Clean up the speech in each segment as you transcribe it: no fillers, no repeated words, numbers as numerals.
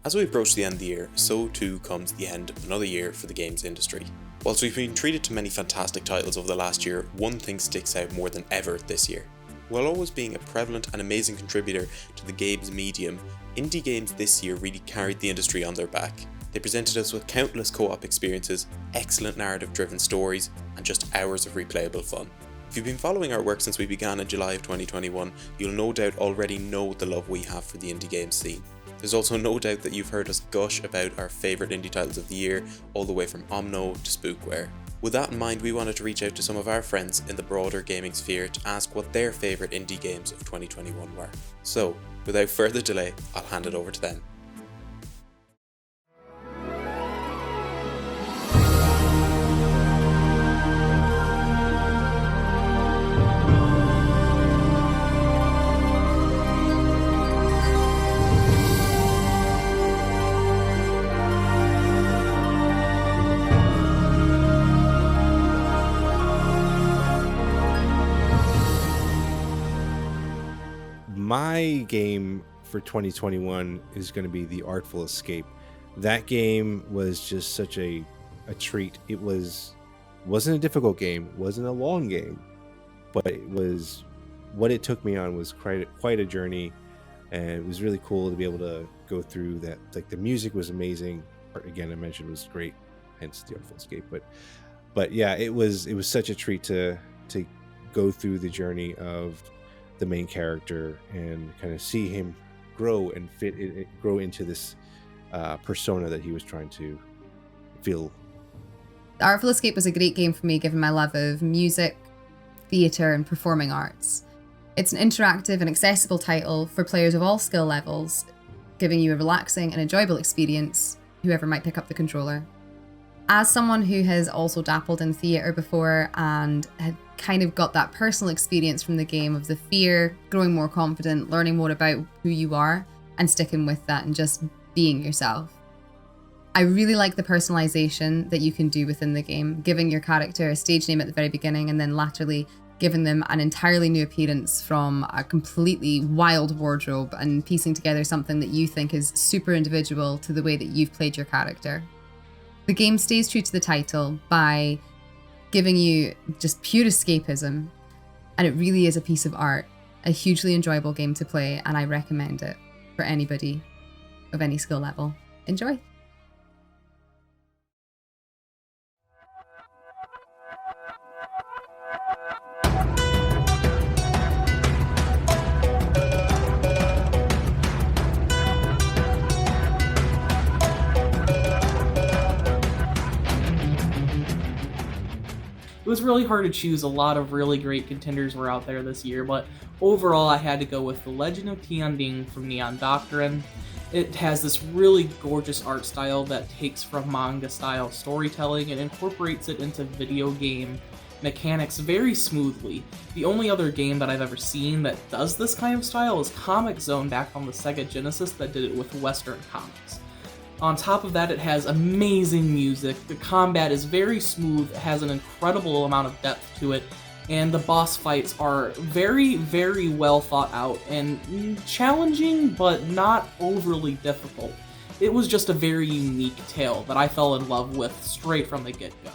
As we approach the end of the year, so too comes the end of another year for the games industry. Whilst we've been treated to many fantastic titles over the last year, one thing sticks out more than ever this year. While always being a prevalent and amazing contributor to the games medium, indie games this year really carried the industry on their back. They presented us with countless co-op experiences, excellent narrative-driven stories, and just hours of replayable fun. If you've been following our work since we began in July of 2021, you'll no doubt already know the love we have for the indie games scene. There's also no doubt that you've heard us gush about our favourite indie titles of the year, all the way from Omno to Spookware. With that in mind, we wanted to reach out to some of our friends in the broader gaming sphere to ask what their favourite indie games of 2021 were. So, without further delay, I'll hand it over to them. My game for 2021 is going to be The Artful Escape. That game was just such a treat. It wasn't a difficult game, wasn't a long game, but it was, what it took me on was quite a journey, and it was really cool to be able to go through that. Like, the music was amazing. Again, I mentioned was great, hence The Artful Escape. But yeah, it was such a treat to go through the journey of the main character and kind of see him grow and grow into this persona that he was trying to feel. The Artful Escape was a great game for me, given my love of music, theatre and performing arts. It's an interactive and accessible title for players of all skill levels, giving you a relaxing and enjoyable experience, whoever might pick up the controller. As someone who has also dabbled in theatre before and had kind of got that personal experience from the game of the fear, growing more confident, learning more about who you are and sticking with that and just being yourself. I really like the personalization that you can do within the game, giving your character a stage name at the very beginning and then laterally giving them an entirely new appearance from a completely wild wardrobe and piecing together something that you think is super individual to the way that you've played your character. The game stays true to the title by giving you just pure escapism, and it really is a piece of art, a hugely enjoyable game to play, and I recommend it for anybody of any skill level. Enjoy! It was really hard to choose. A lot of really great contenders were out there this year, but overall I had to go with The Legend of Tianding from Neon Doctrine. It has this really gorgeous art style that takes from manga-style storytelling and incorporates it into video game mechanics very smoothly. The only other game that I've ever seen that does this kind of style is Comix Zone back on the Sega Genesis that did it with Western comics. On top of that, it has amazing music, the combat is very smooth, it has an incredible amount of depth to it, and the boss fights are very, very well thought out and challenging, but not overly difficult. It was just a very unique tale that I fell in love with straight from the get-go.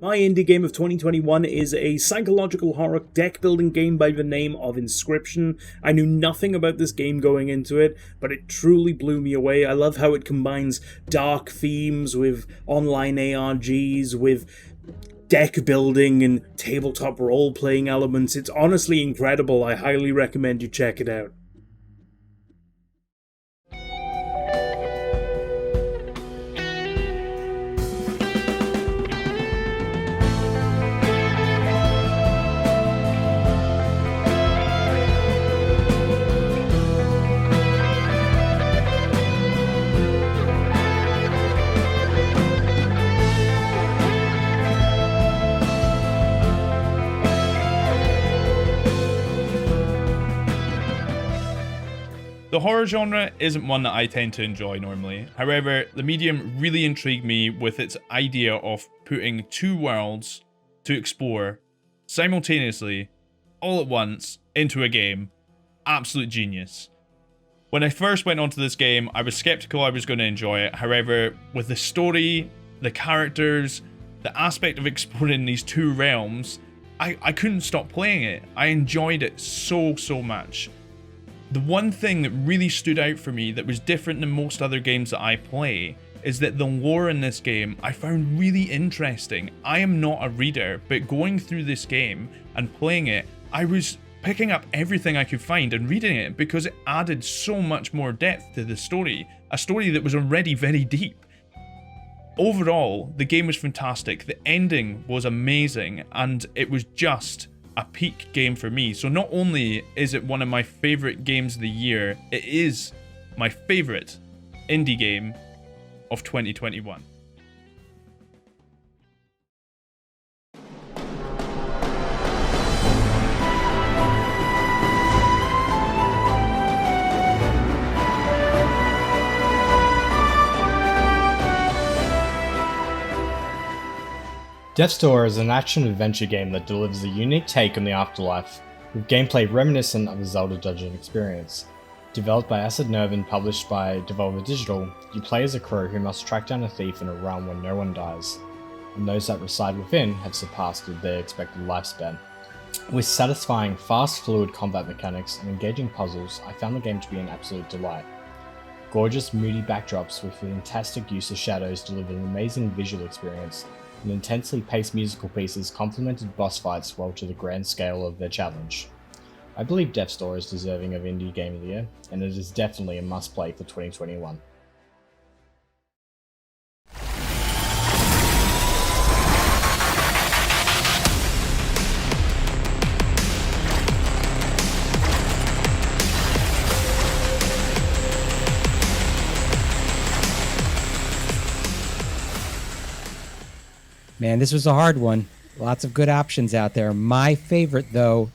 My indie game of 2021 is a psychological horror deck-building game by the name of Inscription. I knew nothing about this game going into it, but it truly blew me away. I love how it combines dark themes with online ARGs, with deck building and tabletop role-playing elements. It's honestly incredible. I highly recommend you check it out. The horror genre isn't one that I tend to enjoy normally. However, the medium really intrigued me with its idea of putting two worlds to explore simultaneously, all at once, into a game. Absolute genius. When I first went onto this game, I was skeptical I was going to enjoy it. However, with the story, the characters, the aspect of exploring these two realms, I couldn't stop playing it. I enjoyed it so much. The one thing that really stood out for me that was different than most other games that I play is that the lore in this game I found really interesting. I am not a reader, but going through this game and playing it, I was picking up everything I could find and reading it because it added so much more depth to the story, a story that was already very deep. Overall, the game was fantastic, the ending was amazing, and it was just a peak game for me. So not only is it one of my favourite games of the year, it is my favourite indie game of 2021. Death's Door is an action-adventure game that delivers a unique take on the afterlife, with gameplay reminiscent of a Zelda dungeon experience. Developed by Acid Nerve and published by Devolver Digital, you play as a crew who must track down a thief in a realm where no one dies, and those that reside within have surpassed their expected lifespan. With satisfying, fast, fluid combat mechanics and engaging puzzles, I found the game to be an absolute delight. Gorgeous, moody backdrops with fantastic use of shadows delivered an amazing visual experience, and intensely paced musical pieces complemented boss fights well to the grand scale of their challenge. I believe Death's Door is deserving of Indie Game of the Year, and it is definitely a must-play for 2021. Man, this was a hard one. Lots of good options out there. My favorite, though,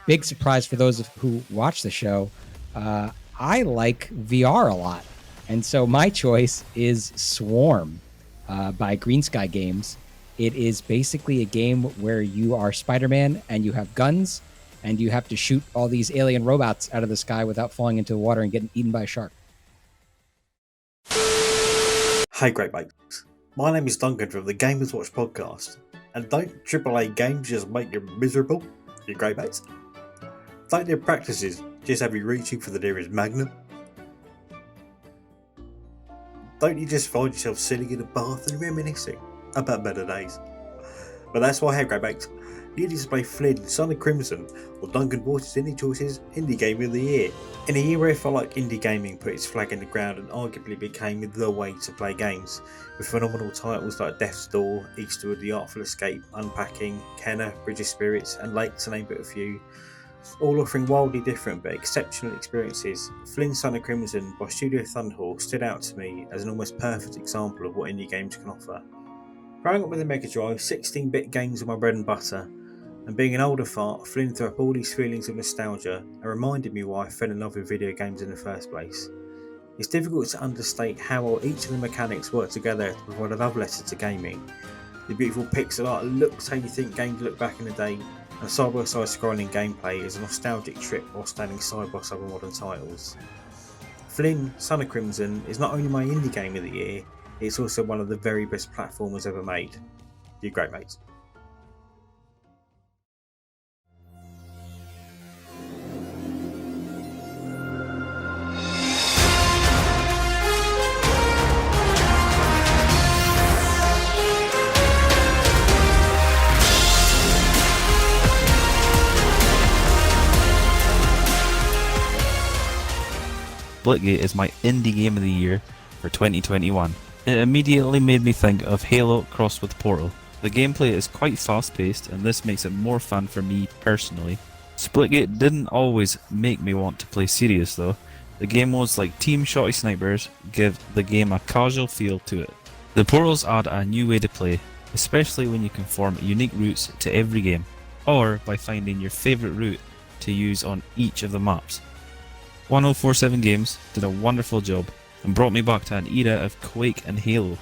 big surprise for those who watch the show, I like VR a lot. And so my choice is Swarm by Green Sky Games. It is basically a game where you are Spider-Man and you have guns and you have to shoot all these alien robots out of the sky without falling into the water and getting eaten by a shark. Hey, great mates. My name is Duncan from the Gamers Watch podcast, and don't AAA games just make you miserable, you great mates? Don't their practices just have you reaching for the nearest magnum? Don't you just find yourself sitting in a bath and reminiscing about better days? But that's why I have, great mates. You need to play Flynn, Son of Crimson, or Duncan Watch's Indie Choices Indie Game of the Year. In a year where I felt like indie gaming put its flag in the ground and arguably became the way to play games, with phenomenal titles like Death's Door, Eastward, The Artful Escape, Unpacking, Kenna, Bridge of Spirits, and Lake, to name but a few, all offering wildly different but exceptional experiences, Flynn, Son of Crimson by Studio Thunderhawk stood out to me as an almost perfect example of what indie games can offer. Growing up with a Mega Drive, 16-bit games were my bread and butter, and being an older fart, Flynn threw up all these feelings of nostalgia and reminded me why I fell in love with video games in the first place. It's difficult to understate how well each of the mechanics work together to provide a love letter to gaming. The beautiful pixel art looks how you think games looked back in the day, and side-by-side scrolling gameplay is a nostalgic trip while standing side by side with modern titles. Flynn, Son of Crimson is not only my indie game of the year, it's also one of the very best platformers ever made. You great mates. Splitgate is my indie game of the year for 2021. It immediately made me think of Halo crossed with Portal. The gameplay is quite fast paced and this makes it more fun for me personally. Splitgate didn't always make me want to play serious though. The game modes like Team Shotty Snipers give the game a casual feel to it. The portals add a new way to play, especially when you can form unique routes to every game, or by finding your favourite route to use on each of the maps. 1047 Games did a wonderful job and brought me back to an era of Quake and Halo,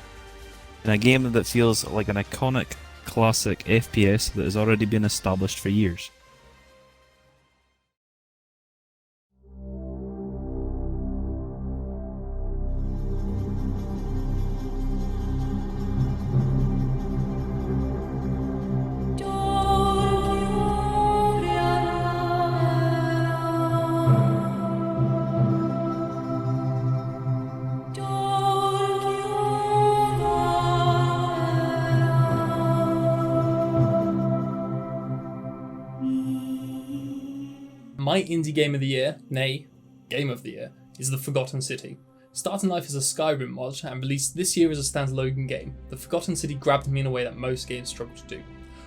in a game that feels like an iconic, classic FPS that has already been established for years. My indie game of the year, nay, game of the year, is The Forgotten City. Starting life as a Skyrim mod and released this year as a standalone game, The Forgotten City grabbed me in a way that most games struggle to do.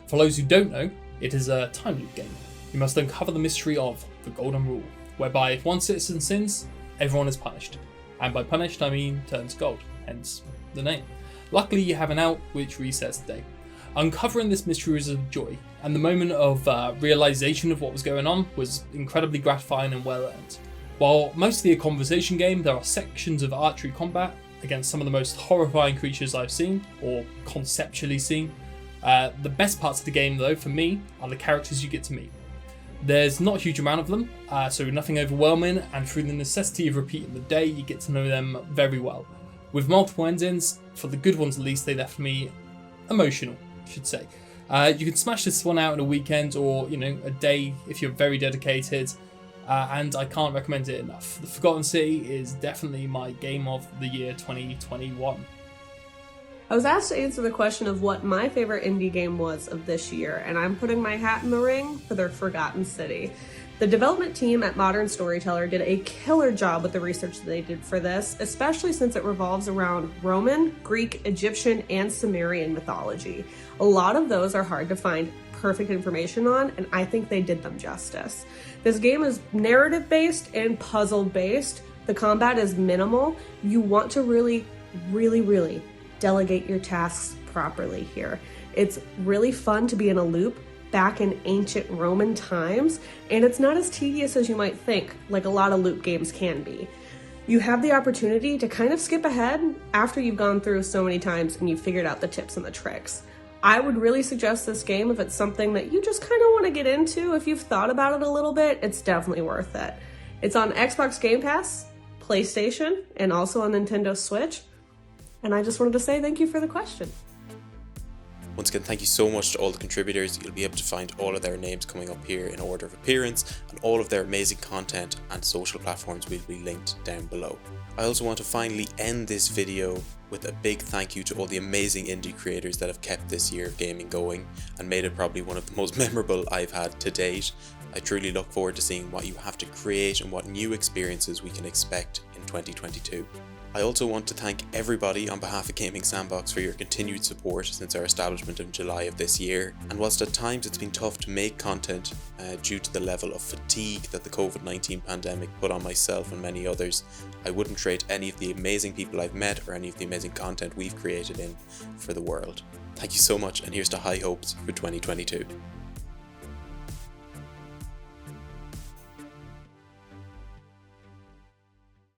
For those who don't know, it is a time loop game. You must uncover the mystery of the Golden Rule, whereby if one citizen sins, everyone is punished. And by punished I mean turns gold, hence the name. Luckily you have an out which resets the day. Uncovering this mystery was a joy, and the moment of realization of what was going on was incredibly gratifying and well earned. While mostly a conversation game, there are sections of archery combat against some of the most horrifying creatures I've seen, or conceptually seen. The best parts of the game though, for me, are the characters you get to meet. There's not a huge amount of them, so nothing overwhelming, and through the necessity of repeating the day, you get to know them very well. With multiple endings, for the good ones at least, they left me emotional, I should say. You can smash this one out in a weekend or, a day if you're very dedicated, and I can't recommend it enough. The Forgotten City is definitely my game of the year 2021. I was asked to answer the question of what my favorite indie game was of this year, and I'm putting my hat in the ring for The Forgotten City. The development team at Modern Storyteller did a killer job with the research that they did for this, especially since it revolves around Roman, Greek, Egyptian, and Sumerian mythology. A lot of those are hard to find perfect information on, and I think they did them justice. This game is narrative-based and puzzle-based. The combat is minimal. You want to really delegate your tasks properly here. It's really fun to be in a loop back in ancient Roman times, and it's not as tedious as you might think, like a lot of loop games can be. You have the opportunity to kind of skip ahead after you've gone through so many times and you've figured out the tips and the tricks. I would really suggest this game if it's something that you just kind of want to get into. If you've thought about it a little bit, it's definitely worth it. It's on Xbox Game Pass, PlayStation, and also on Nintendo Switch. And I just wanted to say thank you for the question. Once again, thank you so much to all the contributors. You'll be able to find all of their names coming up here in order of appearance, and all of their amazing content and social platforms will be linked down below. I also want to finally end this video with a big thank you to all the amazing indie creators that have kept this year of gaming going and made it probably one of the most memorable I've had to date. I truly look forward to seeing what you have to create and what new experiences we can expect in 2022. I also want to thank everybody on behalf of Gaming Sandbox for your continued support since our establishment in July of this year. And whilst at times it's been tough to make content due to the level of fatigue that the COVID-19 pandemic put on myself and many others, I wouldn't trade any of the amazing people I've met or any of the amazing content we've created in for the world. Thank you so much, and here's to high hopes for 2022.